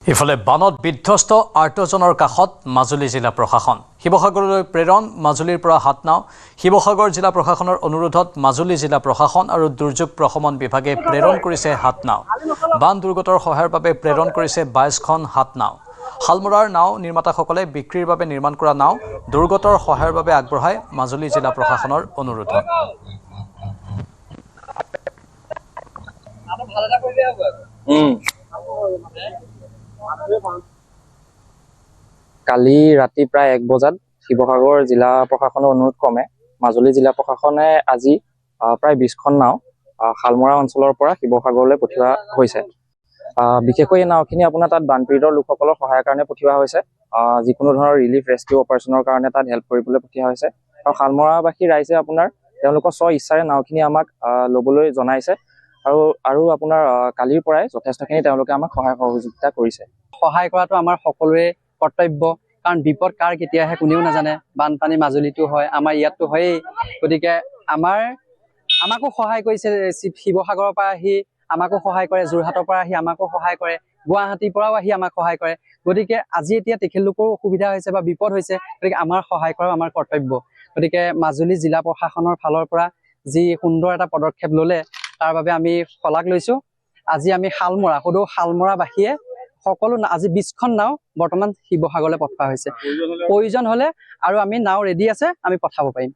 ইফালে বানত বিধ্বস্ত আৰ্তজনৰ কাষত মাজুলী জিলা প্ৰশাসন শিৱসাগৰলৈ প্ৰেৰণ মাজুলীৰ পৰা হাতনাও শিৱসাগৰ জিলা প্ৰশাসনৰ অনুৰোধত মাজুলী জিলা প্ৰশাসন আৰু দুৰ্যোগ প্ৰশমন বিভাগে প্ৰেৰণ কৰিছে হাতনাও বান দুৰ্গতৰ সহায়ৰ বাবে প্ৰেৰণ কৰিছে 22খন হাতনাও হালমৰাৰ নাও নিৰ্মাতাসকলে বিক্ৰীৰ বাবে নিৰ্মাণ কৰা নাও দুৰ্গতৰ সহায়ৰ বাবে আগবঢ়াই মাজুলী জিলা প্ৰশাসনৰ অনুৰোধত কালি ৰাতি প্ৰায় 1 বজাত শিৱসাগৰ জিলা প্ৰশাসনৰ অনুৰোধ ক্ৰমে মাজুলী জিলা প্ৰশাসনে আজি প্ৰায় 20খন নাও হালমৰা অঞ্চলৰ পৰা শিৱসাগৰলৈ পঠিওৱা হৈছে। বিশেষকৈ এই নাওখিনি আপোনাৰ তাত বানপীড়িত লোকসকলৰ সহায়ৰ কাৰণে পঠিওৱা হৈছে। যিকোনো ধৰণৰ ৰিলিফ ৰেস্কিউ অপাৰেশ্যনৰ কাৰণে তাত হেল্প কৰিবলৈ পঠিওৱা হৈছে। আৰু হালমৰাবাসী ৰাইজে আপোনাৰ তেওঁলোকৰ স্ব ইচ্ছাৰে নাওখিনি আমাক ল'বলৈ জনাইছে আৰু আপোনাৰ কালিৰ পৰাই যথেষ্টখিনি তেওঁলোকে আমাক সহায় সহযোগিতা কৰিছে। সহায় কৰাটো আমাৰ সকলোৰে কৰ্তব্য, কাৰণ বিপদ কাৰ কেতিয়া আহে কোনেও নাজানে। বানপানী মাজুলীতো হয়, আমাৰ ইয়াতো হয়েই। গতিকে আমাকো সহায় কৰিছে, শিৱসাগৰৰ পৰা আহি আমাকো সহায় কৰে, যোৰহাটৰ পৰা আহি আমাকো সহায় কৰে, গুৱাহাটীৰ পৰাও আহি আমাক সহায় কৰে। গতিকে আজি এতিয়া তেখেতলোকৰো অসুবিধা হৈছে বা বিপদ হৈছে, গতিকে আমাৰ সহায় কৰাও আমাৰ কৰ্তব্য। গতিকে মাজুলী জিলা প্ৰশাসনৰ ফালৰ পৰা যি সুন্দৰ এটা পদক্ষেপ ল'লে তাৰ বাবে আমি শলাগ লৈছো। আজি আমি শালমৰাবাসীয়ে সকলো আজি 20খন নাও বৰ্তমান শিৱসাগৰলৈ পঠোৱা হৈছে। প্ৰয়োজন হলে আৰু আমি নাও ৰেডি আছে, আমি পঠাব পাৰিম।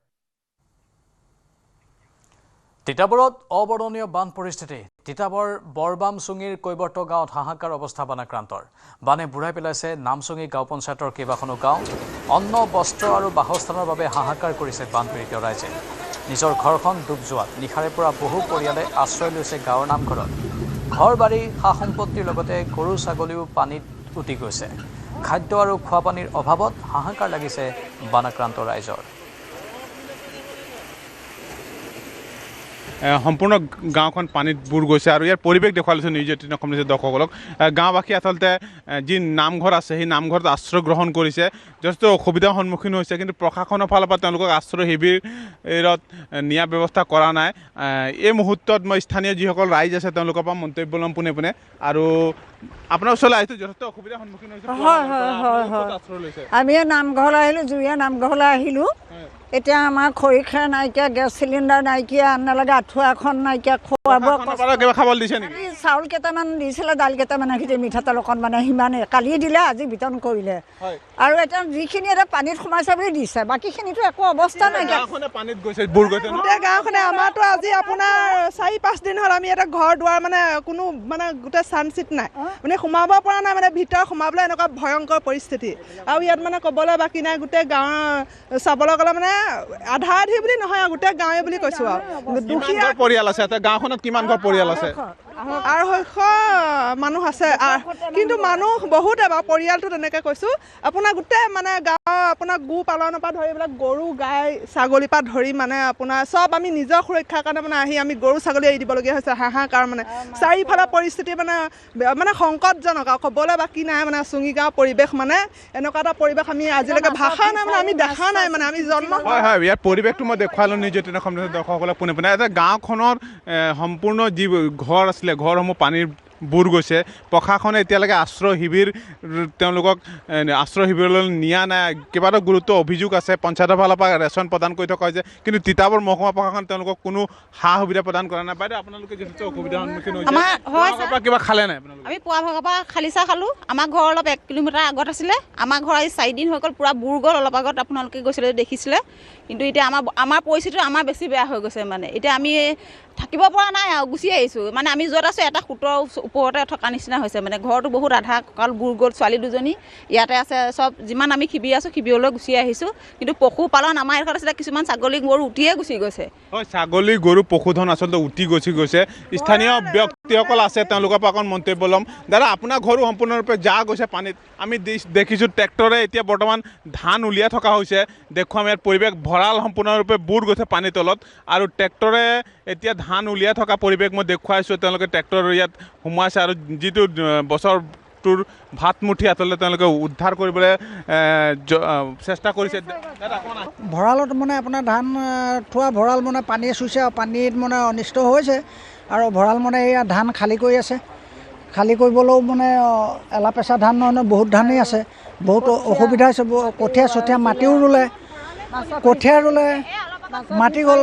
তিতাবৰত অবৰ্ণনীয় বান পৰিস্থিতি। তিতাবৰ বৰবামচুঙিৰ কৈবৰ্ত গাঁৱত হাহাকাৰ অৱস্থা বানাক্ৰান্তৰ। বানে বুঢ়াই পেলাইছে নামচুঙি গাঁও পঞ্চায়তৰ কেইবাখনো গাঁও। অন্ন বস্ত্ৰ আৰু বাসস্থানৰ বাবে হাহাকাৰ কৰিছে বানপীড়িত ৰাইজে। নিজৰ ঘৰখন ডুব যোৱাত নিশাৰে পৰা বহু পৰিয়ালে আশ্ৰয় লৈছে গাঁৱৰ নামঘৰত। ঘৰ বাৰী সা সম্পত্তিৰ লগতে গৰু ছাগলীও পানীত উটি গৈছে। খাদ্য আৰু খোৱাপানীৰ অভাৱত হাহাকাৰ লাগিছে বানাক্ৰান্ত ৰাইজৰ। সম্পূৰ্ণ গাঁওখন পানীত বুৰ গৈছে আৰু ইয়াৰ পৰিৱেশ দেখুৱাই লৈছে নিউজ 18 অসম নিউজে দৰ্শকসকলক। গাঁওবাসী আচলতে যি নামঘৰ আছে সেই নামঘৰত আশ্ৰয় গ্ৰহণ কৰিছে, যথেষ্ট অসুবিধাৰ সন্মুখীন হৈছে, কিন্তু প্ৰশাসনৰ ফালৰ পৰা তেওঁলোকক আশ্ৰয় শিবিৰত নিয়াৰ ব্যৱস্থা কৰা নাই। এই মুহূৰ্তত মই স্থানীয় যিসকল ৰাইজ আছে তেওঁলোকৰ পৰা মন্তব্য ল'ম পোনে পোনে। আৰু আপোনাৰ ওচৰলৈ আহিছোঁ, যথেষ্ট অসুবিধাৰ সন্মুখীন হৈছে। আমি নামঘৰলৈ আহিলোঁ, জুৰীয়া নামঘৰলৈ আহিলোঁ। এতিয়া আমাৰ খৰি খেৰ নাইকিয়া, গেছ চিলিণ্ডাৰ নাইকিয়া, নালাগে আঁঠুৱা এখন নাইকিয়া, খোৱা বোৱা খাবলৈ দিছে নেকি? চাউল কেইটামান দিছিলে, দাইল কেইটামান ৰাখিছে, মিঠাতেল অকণমান, সিমানে কালি দিলে, আজি বিতৰণ কৰিলে। আৰু এতিয়া যিখিনি এতিয়া পানীত সোমাইছে বুলি দিছে, বাকীখিনিতো একো অৱস্থা নাইকিয়া। পানীত গৈছে, বুৰ গৈছে গোটেই গাঁওখনে। আমাৰতো আজি আপোনাৰ 4-5 দিন হ'ল আমি এটা ঘৰ দুৱাৰ মানে কোনো মানে গোটেই চানচিট নাই, মানে সোমাব পৰা নাই, মানে ভিতৰত সোমাবলৈ এনেকুৱা ভয়ংকৰ পৰিস্থিতি। আৰু ইয়াত মানে ক'বলৈ বাকী নাই, গোটেই গাঁৱৰ চাবলৈ গ'লে মানে আধা আধি বুলি নহয় আৰু গোটেই গাঁৱে বুলি কৈছোঁ। আৰু দুখীয়া পৰিয়াল আছে গাঁওখনত, কিমান ঘৰ পৰিয়াল আছে? 250 মানুহ আছে, কিন্তু মানুহ বহুতে বাৰু, পৰিয়ালটো তেনেকৈ কৈছোঁ। আপোনাৰ গোটেই মানে গাঁৱৰ আপোনাৰ গো পালনৰ পৰা ধৰি এইবিলাক গৰু গাই ছাগলীৰ পৰা ধৰি মানে আপোনাৰ চব আমি নিজৰ সুৰক্ষাৰ কাৰণে মানে আহি আমি গৰু ছাগলী এৰি দিবলগীয়া হৈছে। হাহাকাৰ মানে চাৰিওফালে পৰিস্থিতি মানে সংকটজনক আৰু ক'বলৈ বাকী নাই। মানে চুঙি গাঁৱৰ পৰিৱেশ মানে এনেকুৱা এটা পৰিৱেশ আমি আজিলৈকে ভাষা নাই, মানে আমি দেখা নাই, মানে আমি জন্ম হয় ইয়াৰ পৰিৱেশটো মই দেখুৱালোঁ নিউজ 18 অসম দৰ্শকসকলক পোনে পোনে। এটা গাঁওখনৰ সম্পূৰ্ণ যি ঘৰ আছিলে, ঘৰসমূহ পানীৰ বুৰ গৈছে। প্ৰশাসনে এতিয়ালৈকে আশ্ৰয় শিবিৰ তেওঁলোকক আশ্ৰয় শিবিৰলৈ নিয়া নাই। কেইবাটাও গুৰুত্ব অভিযোগ আছে, পঞ্চায়তৰ ফালৰ পৰা ৰেচন প্ৰদান কৰি থকা হৈছে, কিন্তু তিতাবৰ মহকুমা প্ৰশাসনে তেওঁলোকক কোনো সা সুবিধা প্ৰদান কৰা নাই। বাইদেউ, আপোনালোকে যথেষ্ট অসুবিধাৰ সন্মুখীন হৈছে, কিবা খালে নাই? আমি পুৱা ভাগৰ পৰা খালি চাহ খালোঁ। আমাৰ ঘৰ অলপ 1 কিলোমিটাৰ আগত আছিলে। আমাৰ ঘৰ আজি 4 দিন হৈ গ'ল, পূৰা বুৰ গ'ল। অলপ আগত আপোনালোকে গৈছিলে, দেখিছিলে। কিন্তু এতিয়া আমাৰ পৰিস্থিতিটো আমাৰ বেছি বেয়া হৈ গৈছে। মানে এতিয়া আমি থাকিব পৰা নাই আৰু গুচি আহিছোঁ। মানে আমি য'ত আছোঁ এটা সুতৰ ওপৰতে থকা নিচিনা হৈছে। মানে ঘৰটো বহুত আধা কঁকাল বুৰ গ'ল। ছোৱালী 2জনী ইয়াতে আছে। চব যিমান আমি শিবিৰ আছোঁ শিবিৰলৈ গুচি আহিছোঁ। কিন্তু পশুপালন আমাৰ এডোখৰত আছিলে, কিছুমান ছাগলী গৰু উটিয়ে গুচি গৈছে। হয়, ছাগলী গৰু পশুধন আচলতে উটি গুচি গৈছে। স্থানীয় ব্যক্তিসকল আছে, তেওঁলোকৰ পৰা অকণ মন্তব্য ল'ম। দাদা, আপোনাৰ ঘৰো সম্পূৰ্ণৰূপে যা গৈছে পানীত। আমি দেখিছোঁ ট্ৰেক্টৰে এতিয়া বৰ্তমান ধান উলিয়াই থকা হৈছে। দেখুৱাম ইয়াৰ পৰিৱেশ, ভঁৰাল সম্পূৰ্ণৰূপে বুৰ গৈছে পানীৰ তলত, আৰু ট্ৰেক্টৰে এতিয়া ধান উলিয়াই থকা পৰিৱেশ মই দেখুৱাইছোঁ। তেওঁলোকে ট্ৰেক্টৰ ইয়াত সোমোৱাইছে আৰু যিটো বছৰটোৰ ভাতমুঠি আচলতে তেওঁলোকে উদ্ধাৰ কৰিবলৈ চেষ্টা কৰিছে। ভঁৰালত মানে আপোনাৰ ধান থোৱা ভঁৰাল মানে পানীয়ে চুইছে আৰু পানীত মানে অনিষ্ট হৈছে, আৰু ভঁৰাল মানে এয়া ধান খালী কৰি আছে। খালী কৰিবলৈও মানে এলাপেচা ধান নহয় বহুত ধানেই আছে বহুত অসুবিধা হৈছে কঠীয়া চঠীয়া মাটিও ৰুলে মাটি গ'ল